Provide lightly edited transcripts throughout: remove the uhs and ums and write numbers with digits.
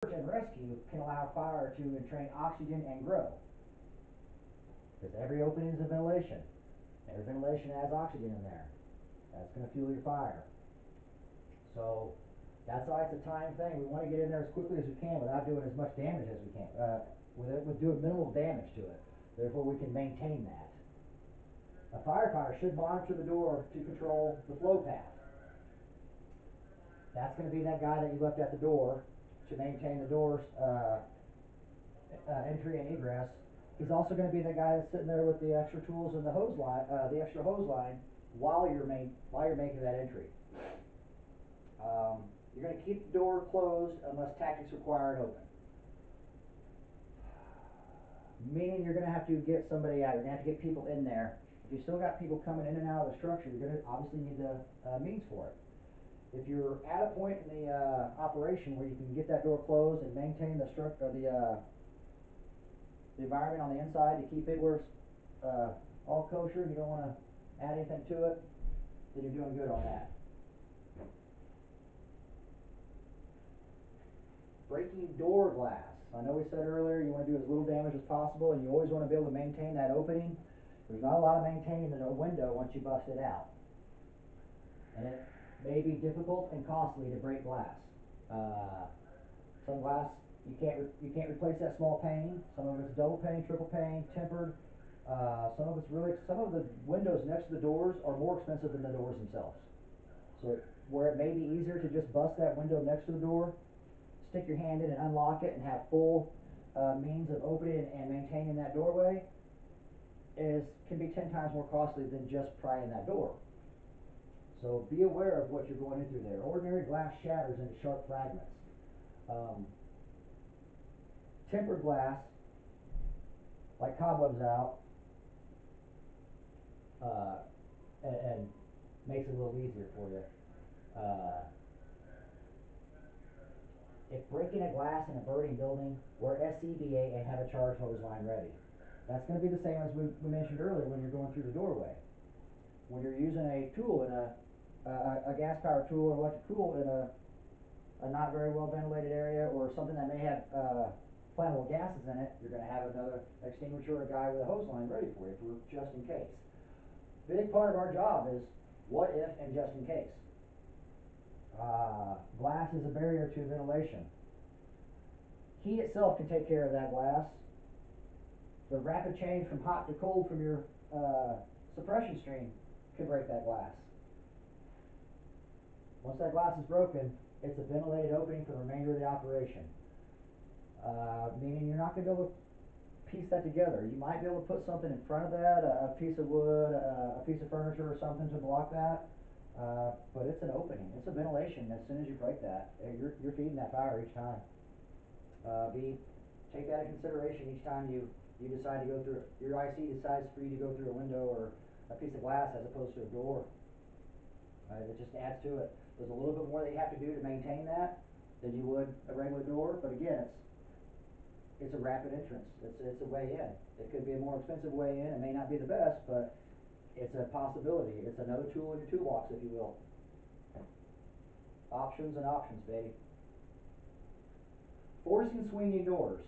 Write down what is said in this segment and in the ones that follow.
and rescue can allow fire to entrain oxygen and grow. Because every opening is a ventilation. Every ventilation has oxygen in there. That's going to fuel your fire. So that's why it's a time thing. We want to get in there as quickly as we can without doing as much damage as we can. With doing minimal damage to it. Therefore, we can maintain that. A firefighter should monitor the door to control the flow path. That's going to be that guy that you left at the door to maintain the door's entry and egress. He's also going to be the guy that's sitting there with the extra tools and the hose line, while you're making that entry. You're going to keep the door closed unless tactics require it open. Meaning you're going to have to get somebody out. You're going to have to get people in there. If you still got people coming in and out of the structure, you're going to obviously need the means for it. If you're at a point in the operation where you can get that door closed and maintain the environment on the inside to keep it where it's all kosher, and you don't want to add anything to it, then you're doing good on that. Breaking door glass. I know we said earlier you want to do as little damage as possible, and you always want to be able to maintain that opening. There's not a lot of maintaining in a window once you bust it out. And it may be difficult and costly to break glass. Some glass you can't replace that small pane. Some of it's double pane, triple pane, tempered. Some of the windows next to the doors are more expensive than the doors themselves. So where it may be easier to just bust that window next to the door, stick your hand in and unlock it and have full means of opening and maintaining that doorway, can be 10 times more costly than just prying that door. So be aware of what you're going into there. Ordinary glass shatters into sharp fragments. Tempered glass, like cobwebs out, and makes it a little easier for you. If breaking a glass in a burning building, wear SCBA and have a charge hose line ready. That's going to be the same as we mentioned earlier when you're going through the doorway. When you're using a tool in a gas-powered tool or electric tool in a not very well ventilated area, or something that may have flammable gases in it, you're going to have another extinguisher or a guy with a hose line ready for you just in case. Big part of our job is what if and just in case. Glass is a barrier to ventilation. Heat itself can take care of that glass. The rapid change from hot to cold from your suppression stream can break that glass. Once that glass is broken, it's a ventilated opening for the remainder of the operation. Meaning you're not going to be able to piece that together. You might be able to put something in front of that, a piece of wood, a piece of furniture or something to block that. But it's an opening. It's a ventilation. As soon as you break that, you're feeding that fire each time. Take that into consideration each time you decide to go through, your IC decides for you to go through a window or a piece of glass as opposed to a door. It just adds to it. There's a little bit more that you have to do to maintain that than you would a regular door, but again, it's a rapid entrance. It's a way in. It could be a more expensive way in. It may not be the best, but it's a possibility. It's another tool in your toolbox, if you will. Options and options, baby. Forcing swinging doors.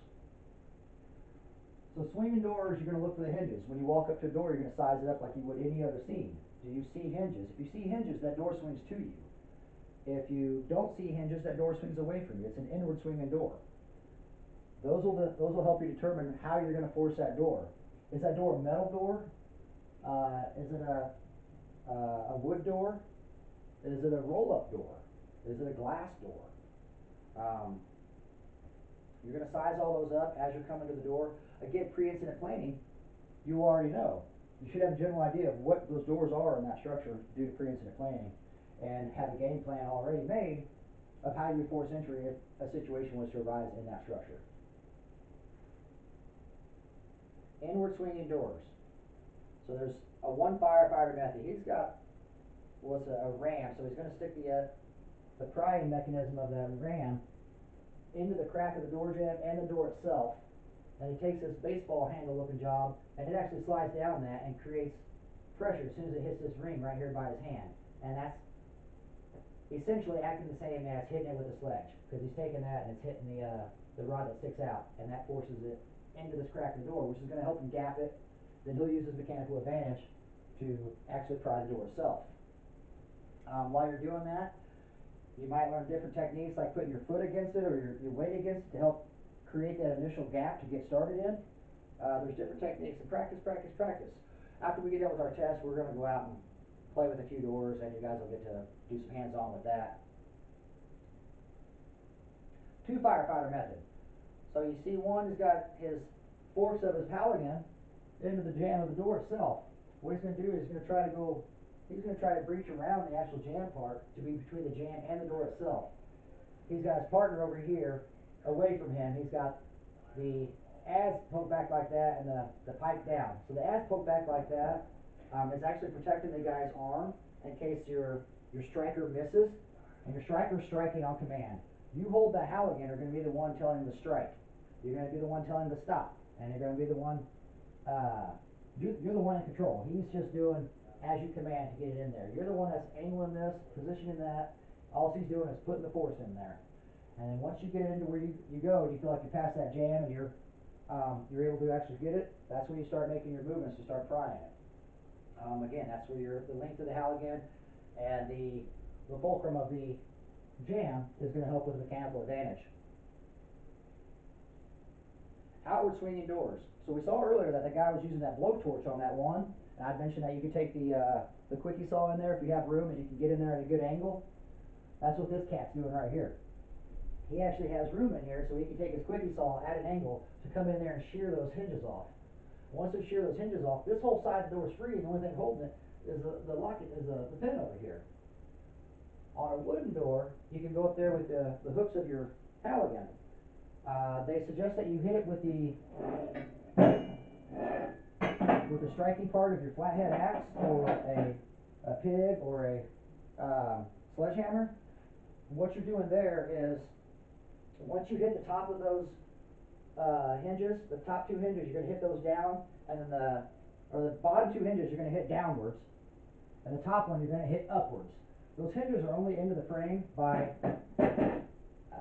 So swinging doors, you're going to look for the hinges. When you walk up to a door, you're going to size it up like you would any other scene. Do you see hinges? If you see hinges, that door swings to you. If you don't see hinges, that door swings away from you. It's an inward swinging door. Those will help you determine how you're going to force that door. Is that door a metal door? Is it a wood door? Is it a roll-up door? Is it a glass door? You're going to size all those up as you're coming to the door. Again, pre-incident planning, you already know. You should have a general idea of what those doors are in that structure due to pre-incident planning, and have a game plan already made of how you force entry if a situation was to arise in that structure. Inward swinging doors. So there's one firefighter method. He's got a ram, so he's going to stick the prying mechanism of the ram into the crack of the door jamb and the door itself, and he takes this baseball handle looking job, and it actually slides down that and creates pressure as soon as it hits this ring right here by his hand, and that's essentially acting the same as hitting it with a sledge, because he's taking that and it's hitting the rod that sticks out, and that forces it into this crack in the door, which is going to help him gap it. Then he'll use his mechanical advantage to actually pry the door itself. While you're doing that, you might learn different techniques like putting your foot against it or your weight against it to help create that initial gap to get started in. There's different techniques, and practice. After we get done with our test, we're going to go out and play with a few doors, and you guys will get to do some hands-on with that. Two firefighter method. So you see one has got his forks of his Halligan into the jamb of the door itself. What he's going to do is he's going to try to breach around the actual jamb part to be between the jamb and the door itself. He's got his partner over here away from him. He's got the adze poked back like that and the pipe down. So the adze poked back like that is actually protecting the guy's arm in case your striker misses, and your striker's striking on command. You hold the Halligan are going to be the one telling him to strike. You're going to be the one telling him to stop, and you're going to be the one you're the one in control. He's just doing as you command to get it in there. You're the one that's angling this, positioning that. All he's doing is putting the force in there. And then once you get it into where you go, and you feel like you pass that jam and you're able to actually get it, that's when you start making your movements to start prying it. Again, that's where the length of the Halligan and the fulcrum of the jam is going to help with mechanical advantage. Outward swinging doors. So we saw earlier that the guy was using that blowtorch on that one, and I mentioned that you could take the quickie saw in there if you have room and you can get in there at a good angle. That's what this cat's doing right here. He actually has room in here, so he can take his quickie saw at an angle to come in there and shear those hinges off. Once we shear those hinges off, this whole side of the door is free, and the only thing holding it is the pin over here. On a wooden door, you can go up there with the hooks of your Halligan. They suggest that you hit it with the striking part of your flathead axe or a pig or a sledgehammer. What you're doing there is, once you hit the top of those hinges, the top two hinges, you're going to hit those down, and then the bottom two hinges you're going to hit downwards, and the top one you're going to hit upwards. Those hinges are only into the frame by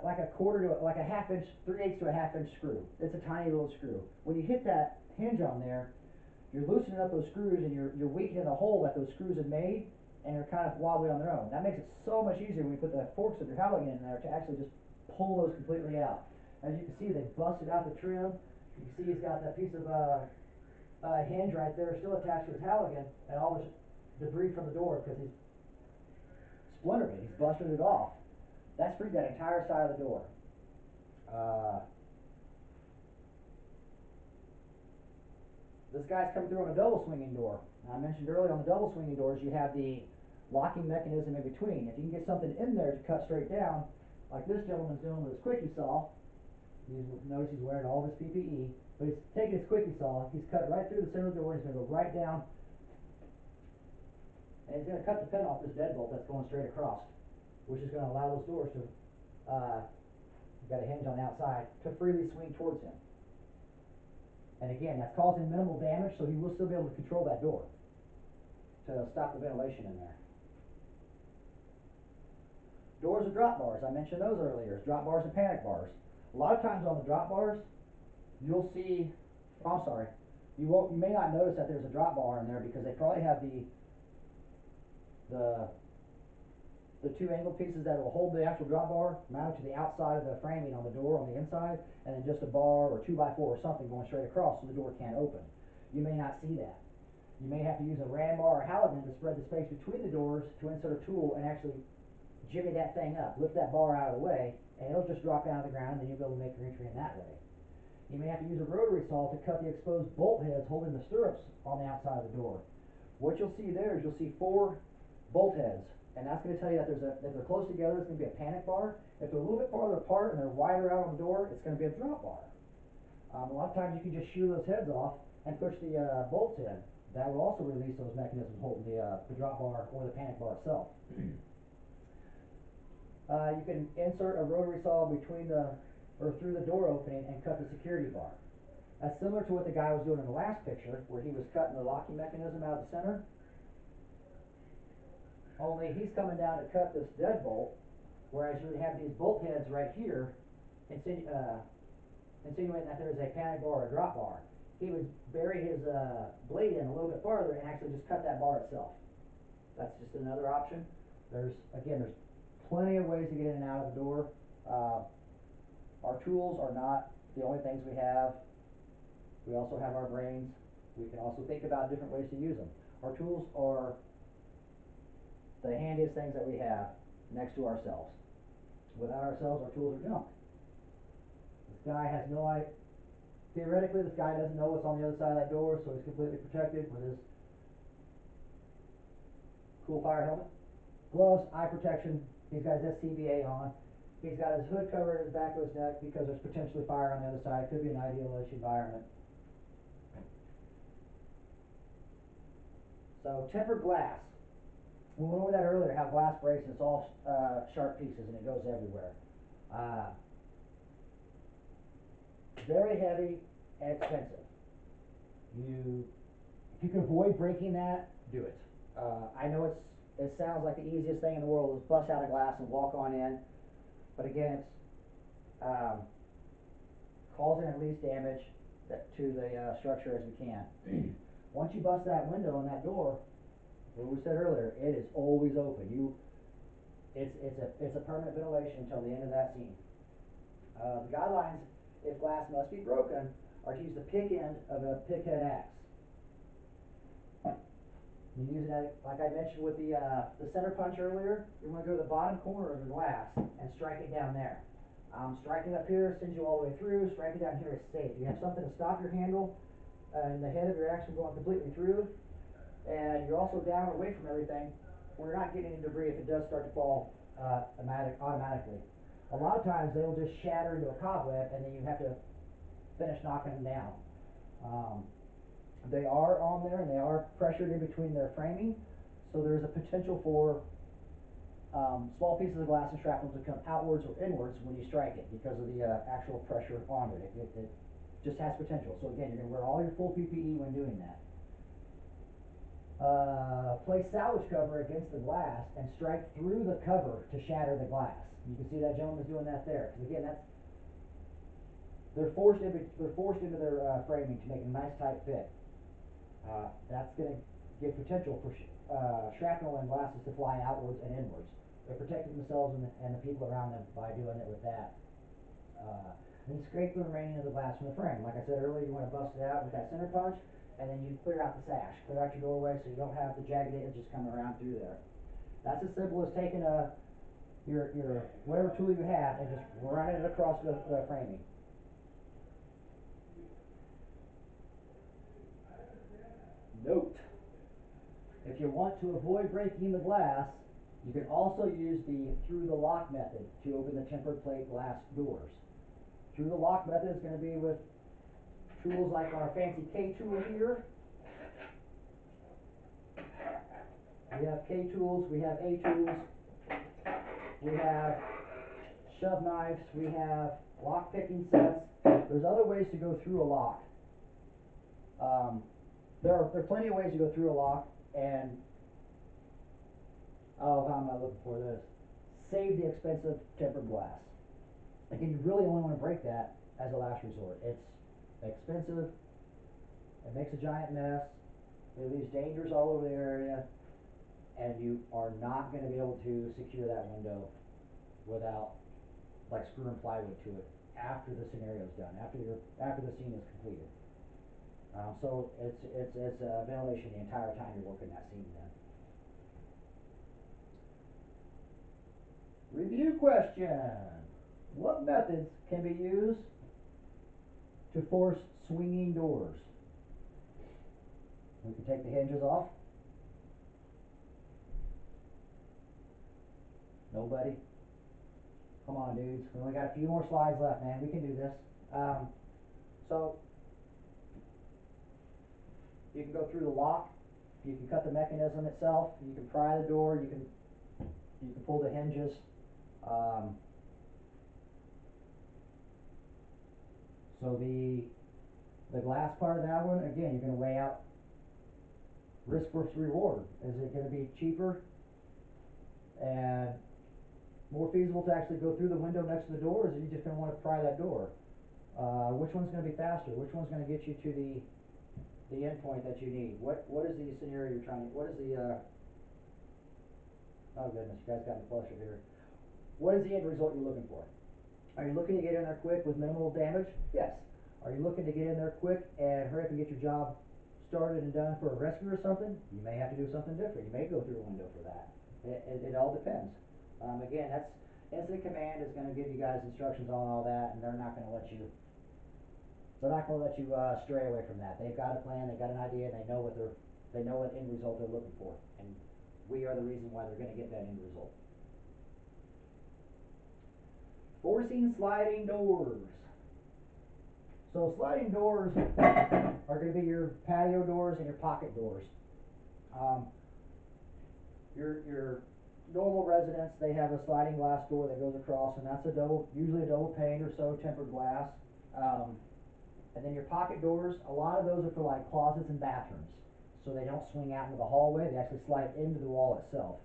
like a quarter to like a half inch, 3/8 to a half inch screw. It's a tiny little screw. When you hit that hinge on there, you're loosening up those screws, and you're weakening the hole that those screws have made, and they're kind of wobbly on their own. That makes it so much easier when you put the forks of your Halligan in there to actually just pull those completely out. As you can see, they busted out the trim. You can see he's got that piece of hinge right there still attached to his Halligan, and all this debris from the door because he's splintered it. He's busted it off. That's freed that entire side of the door. This guy's coming through on a double swinging door. Now, I mentioned earlier on the double swinging doors you have the locking mechanism in between. If you can get something in there to cut straight down, like this gentleman's doing with his quickie saw, notice he's wearing all of his PPE, but he's taking his quickie saw, he's cut right through the center of the door, he's going to go right down, and he's going to cut the pin off this deadbolt that's going straight across, which is going to allow those doors to, got a hinge on the outside, to freely swing towards him. And again, that's causing minimal damage, so he will still be able to control that door to stop the ventilation in there. Doors or drop bars, I mentioned those earlier, drop bars and panic bars. A lot of times on the drop bars, you'll see, you may not notice that there's a drop bar in there because they probably have the two angle pieces that will hold the actual drop bar mounted to the outside of the framing on the door on the inside, and then just a bar or 2x4 or something going straight across so the door can't open. You may not see that. You may have to use a ram bar or Halligan to spread the space between the doors to insert a tool and actually jimmy that thing up, lift that bar out of the way, and it'll just drop down to the ground, and then you'll be able to make your entry in that way. You may have to use a rotary saw to cut the exposed bolt heads holding the stirrups on the outside of the door. What you'll see there is you'll see 4 bolt heads, and that's going to tell you that if they're close together, it's going to be a panic bar. If they're a little bit farther apart and they're wider out on the door, it's going to be a drop bar. A lot of times you can just shear those heads off and push the bolts in. That will also release those mechanisms holding the drop bar or the panic bar itself. You can insert a rotary saw between through the door opening and cut the security bar. That's similar to what the guy was doing in the last picture, where he was cutting the locking mechanism out of the center. only he's coming down to cut this deadbolt, whereas you would have these bolt heads right here, insinuating that there's a panic bar or a drop bar. He would bury his blade in a little bit farther and actually just cut that bar itself. That's just another option. There's plenty of ways to get in and out of the door. Our tools are not the only things we have. We also have our brains. We can also think about different ways to use them. Our tools are the handiest things that we have next to ourselves. Without ourselves, our tools are junk. This guy has no idea. Theoretically, this guy doesn't know what's on the other side of that door, so he's completely protected with his cool fire helmet, gloves, eye protection. He's got his SCBA on. He's got his hood covered at his back of his neck because there's potentially fire on the other side. It could be an ideal-ish environment. So, tempered glass. We went over that earlier, how glass breaks and it's all sharp pieces and it goes everywhere. Very heavy and expensive. If you can avoid breaking that, do it. I know it sounds like the easiest thing in the world is bust out a glass and walk on in, but again, it's causing at least damage to the structure as we can. Once you bust that window and that door, what we said earlier, it is always open. It's a permanent ventilation until the end of that scene. The guidelines, if glass must be broken, are to use the pick end of a pickhead axe. You use it like I mentioned with the center punch earlier. You want to go to the bottom corner of the glass and strike it down there. Striking up here sends you all the way through. Striking down here is safe. You have something to stop your handle and the head of your axe from going completely through. And you're also down away from everything. We're not getting any debris if it does start to fall automatically. A lot of times they'll just shatter into a cobweb and then you have to finish knocking them down. They are on there and they are pressured in between their framing, so there's a potential for small pieces of glass and shrapnel to come outwards or inwards when you strike it because of the actual pressure on it. It just has potential. So again, you're going to wear all your full PPE when doing that. Place salvage cover against the glass and strike through the cover to shatter the glass. You can see that gentleman's doing that there. Because again, they're forced into their framing to make a nice tight fit. That's going to give potential for shrapnel and glasses to fly outwards and inwards. They're protecting themselves and the people around them by doing it with that. And scrape the remaining of the glass from the frame. Like I said earlier, you want to bust it out with that center punch, and then you clear out the sash, clear out your doorway so you don't have the jagged edges coming around through there. That's as simple as taking your whatever tool you have and just running it across the framing. Note, if you want to avoid breaking the glass, you can also use the through the lock method to open the tempered plate glass doors. Through the lock method is going to be with tools like our fancy K tool here. We have K tools, we have A tools, we have shove knives, we have lock picking sets. There's other ways to go through a lock. There are plenty of ways to go through a lock and, oh, how am I looking for this? Save the expensive tempered glass. Again, you really only want to break that as a last resort. It's expensive, it makes a giant mess, it leaves dangers all over the area, and you are not going to be able to secure that window without like screwing plywood to it after the scenario is done, after the scene is completed. So it's ventilation the entire time you're working that scene then. Review question. What methods can be used to force swinging doors? We can take the hinges off. Nobody? Come on, dudes. We only got a few more slides left, man. We can do this. So you can go through the lock. You can cut the mechanism itself. You can pry the door. You can pull the hinges. So the glass part of that one, again, you're going to weigh out risk versus reward. Is it going to be cheaper and more feasible to actually go through the window next to the door, or is you just gonna wanna pry that door? Which one's gonna be faster? Which one's gonna get you to the endpoint that you need? What is the scenario you're trying to, what is the, oh goodness, you guys got me flustered here. What is the end result you're looking for? Are you looking to get in there quick with minimal damage? Yes. Are you looking to get in there quick and hurry up and get your job started and done for a rescue or something? You may have to do something different. You may go through a window for that. It all depends. Again, that's, incident command is gonna give you guys instructions on all that, and they're not gonna let you stray away from that. They've got a plan, they've got an idea, and they know what end result they're looking for. And we are the reason why they're gonna get that end result. Forcing sliding doors. So sliding doors are going to be your patio doors and your pocket doors. Your normal residence, they have a sliding glass door that goes across, and that's usually a double pane or so tempered glass. And then your pocket doors, a lot of those are for like closets and bathrooms, so they don't swing out into the hallway. They actually slide into the wall itself.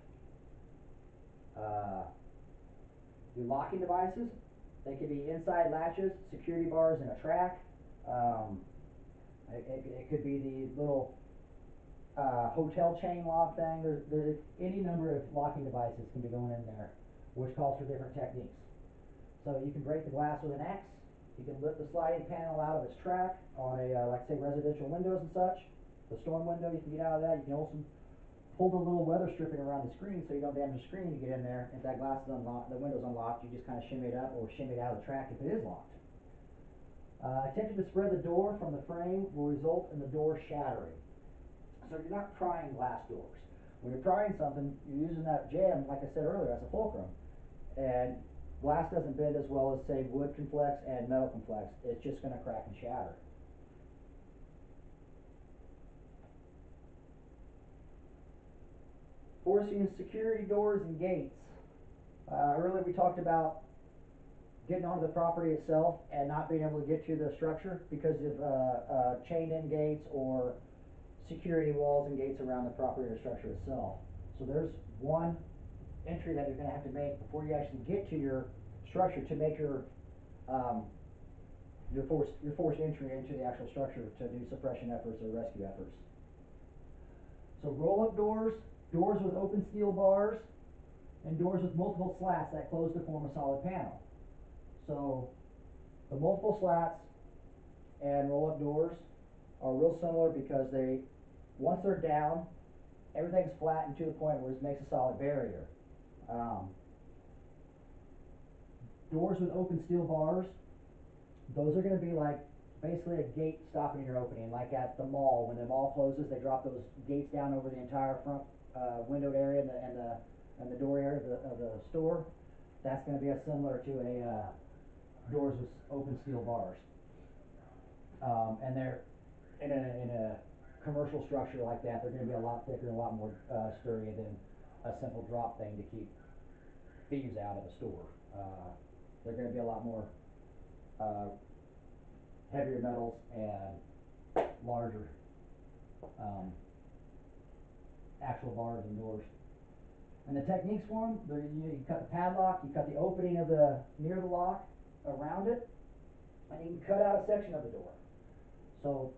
Your locking devices, they could be inside latches, security bars, and a track. It could be the little hotel chain lock thing. There's any number of locking devices can be going in there, which calls for different techniques. So you can break the glass with an axe. You can lift the sliding panel out of its track on a, like say residential windows and such. The storm window, you can get out of that. You can also pull the little weather stripping around the screen so you don't damage the screen. You get in there, if that glass is unlocked, the window's unlocked, you just kind of shimmy it up or shimmy it out of the track if it is locked. Attempting to spread the door from the frame will result in the door shattering. So you're not prying glass doors. When you're prying something, you're using that jamb, like I said earlier, as a fulcrum. And glass doesn't bend as well as, say, wood can flex and metal can flex. It's just going to crack and shatter. Forcing security doors and gates. Earlier we talked about getting onto the property itself and not being able to get to the structure because of chained-in gates or security walls and gates around the property or structure itself. So there's one entry that you're going to have to make before you actually get to your structure to make your forced entry into the actual structure to do suppression efforts or rescue efforts. So roll-up doors, doors with open steel bars, and doors with multiple slats that close to form a solid panel. So the multiple slats and roll-up doors are real similar because once they're down, everything's flattened to the point where it makes a solid barrier. Doors with open steel bars, those are going to be like basically a gate stopping your opening, like at the mall. When the mall closes, they drop those gates down over the entire front windowed area and the door area of the store. That's going to be similar to a doors with open steel bars. And they're in a commercial structure like that, they're going to be a lot thicker and a lot more sturdy than a simple drop thing to keep thieves out of the store. They're going to be a lot more heavier metals and larger actual bars and doors. And the techniques for them, you cut the padlock, you cut the opening near the lock around it, and you can cut out a section of the door. So,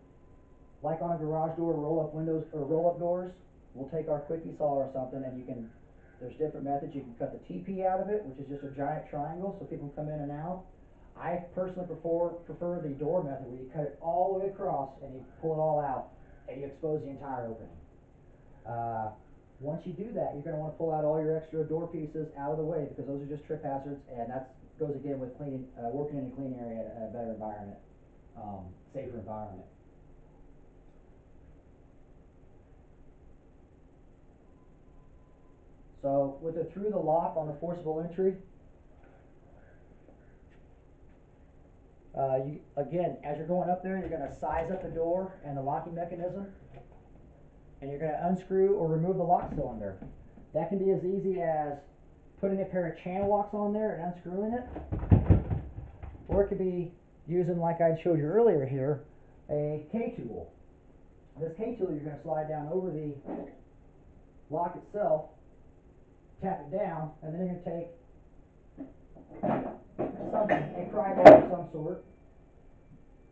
like on a garage door, roll-up windows or roll-up doors, we'll take our quickie saw or something, and there's different methods. You can cut the TP out of it, which is just a giant triangle, so people come in and out. I personally prefer the door method, where you cut it all the way across and you pull it all out, and you expose the entire opening. Once you do that, you're going to want to pull out all your extra door pieces out of the way, because those are just trip hazards, and that goes again with working in a clean area, a better environment, safer environment. So with it through the lock on the forcible entry, again, as you're going up there, you're going to size up the door and the locking mechanism, and you're going to unscrew or remove the lock cylinder. That can be as easy as putting a pair of channel locks on there and unscrewing it, or it could be using, like I showed you earlier here, a K-tool. This K-tool you're going to slide down over the lock itself, tap it down, and then you're going to take a pry bar of some sort,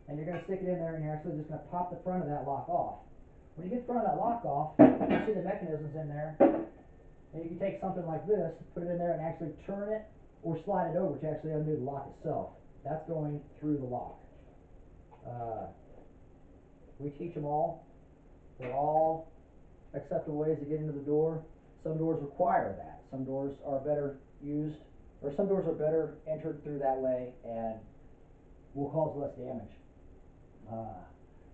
and you're going to stick it in there, and you're actually just going to pop the front of that lock off. When you get the front of that lock off, you see the mechanisms in there, and you can take something like this, put it in there, and actually turn it or slide it over to actually undo the lock itself. That's going through the lock. We teach them all. They're all acceptable ways to get into the door. Some doors require that. Some doors are better used, or some doors are better entered through that way and will cause less damage.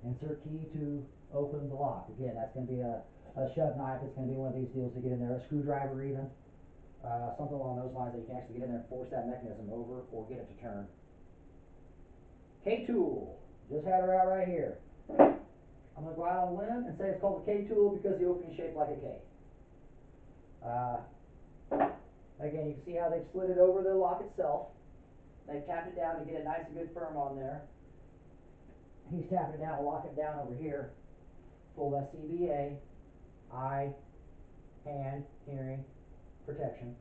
Insert key to open the lock. Again, that's going to be a shove knife. It's going to be one of these deals to get in there. A screwdriver even. Something along those lines that you can actually get in there and force that mechanism over or get it to turn. K-tool. Just had her out right here. I'm going to go out on a limb and say it's called the K-tool because the opening is shaped like a K. Again, you can see how they've slid it over the lock itself. They've tapped it down to get it nice and good firm on there. He's tapping it down to lock it down over here. Full SCBA, eye, hand, hearing, protection.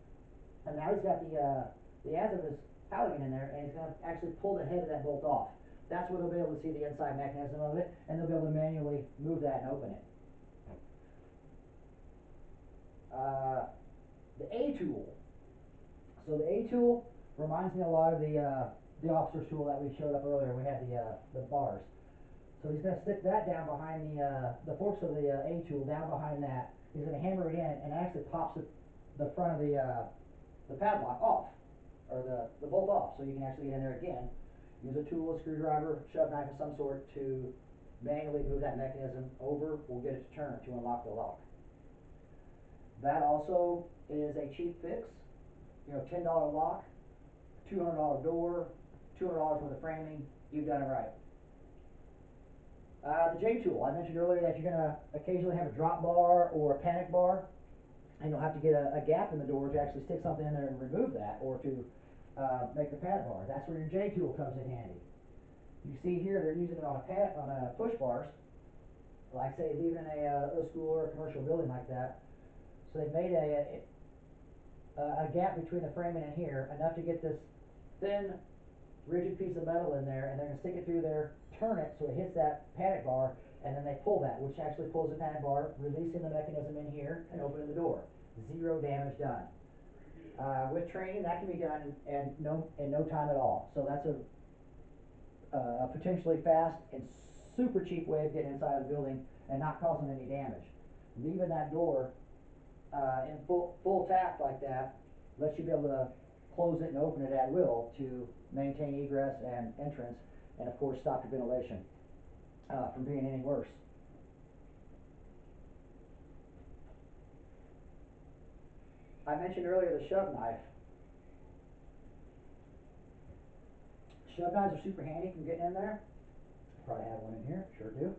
And now he's got the azabus Halligan in there, and he's going to actually pull the head of that bolt off. That's where they'll be able to see the inside mechanism of it, and they'll be able to manually move that and open it. The A-tool. So the A-tool reminds me a lot of the officer's tool that we showed up earlier. We had the bars. So he's going to stick that down behind the forks of the A-tool, down behind that. He's going to hammer it in, and it actually pops the front of the padlock off, or the bolt off, so you can actually get in there again. Use a tool, a screwdriver, shove knife of some sort to manually move that mechanism over or get it to turn to unlock the lock. That also is a cheap fix. You know, $10 lock, $200 door, $200 worth of framing. You've done it right. The J-tool. I mentioned earlier that you're going to occasionally have a drop bar or a panic bar, and you'll have to get a gap in the door to actually stick something in there and remove that, or to make the pad bar. That's where your J-tool comes in handy. You see here they're using it on a push bars, like say leaving a school or a commercial building like that. So they've made a gap between the framing and here, enough to get this thin, rigid piece of metal in there, and they're going to stick it through there, turn it so it hits that panic bar, and then they pull that, which actually pulls the panic bar, releasing the mechanism in here and opening the door. Zero damage done. With training, that can be done in no time at all. So that's a potentially fast and super cheap way of getting inside of the building and not causing any damage. Leaving that door in full tap like that lets you be able to close it and open it at will to maintain egress and entrance, and of course stop your ventilation from being any worse. I mentioned earlier the shove knife. Shove knives are super handy for getting in there. Probably have one in here, sure do.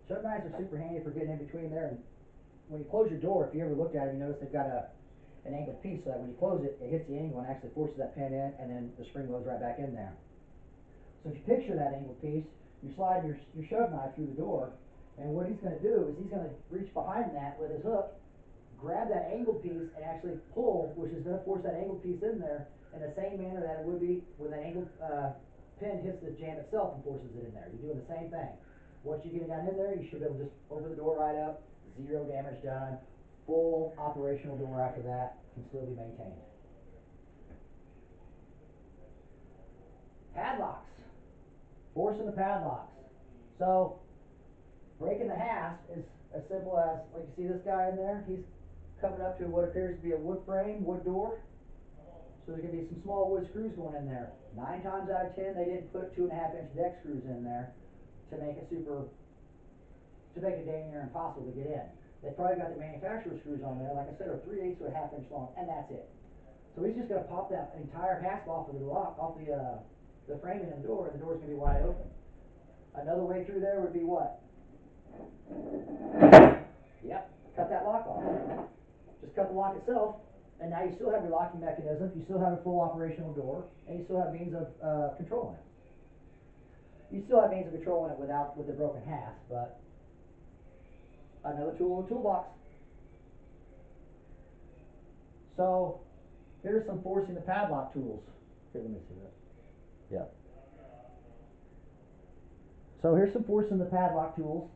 Shove knives are super handy for getting in between there, and when you close your door, if you ever looked at it, you notice they've got an angled piece, so that when you close it, it hits the angle and actually forces that pin in, and then the spring goes right back in there. So if you picture that angled piece, you slide your shove knife through the door, and what he's going to do is he's going to reach behind that with his hook, grab that angled piece, and actually pull, which is going to force that angled piece in there in the same manner that it would be when that angled pin hits the jam itself and forces it in there. You're doing the same thing. Once you get it down in there, you should be able to just open the door right up, zero damage done, full operational door after that, can still be maintained. Padlocks. Forcing the padlocks. So, breaking the hasp is as simple as, like you see this guy in there, he's coming up to what appears to be a wood frame, wood door. So there's going to be some small wood screws going in there. 9 times out of 10, they didn't put 2.5-inch deck screws in there to make it dang near impossible to get in. They probably got the manufacturer screws on there, like I said, are 3/8 to a 1/2 inch long, and that's it. So he's just going to pop that entire hasp off of the lock, off the framing of the door, and the door's going to be wide open. Another way through there would be what? Yep, cut that lock off. Just cut the lock itself, and now you still have your locking mechanism, you still have a full operational door, and you still have means of controlling it. You still have means of controlling it with the broken hasp, but another tool in the toolbox. So, here's some forcing the padlock tools. Here, let me see that. Yeah. So here's some forcing the padlock tools.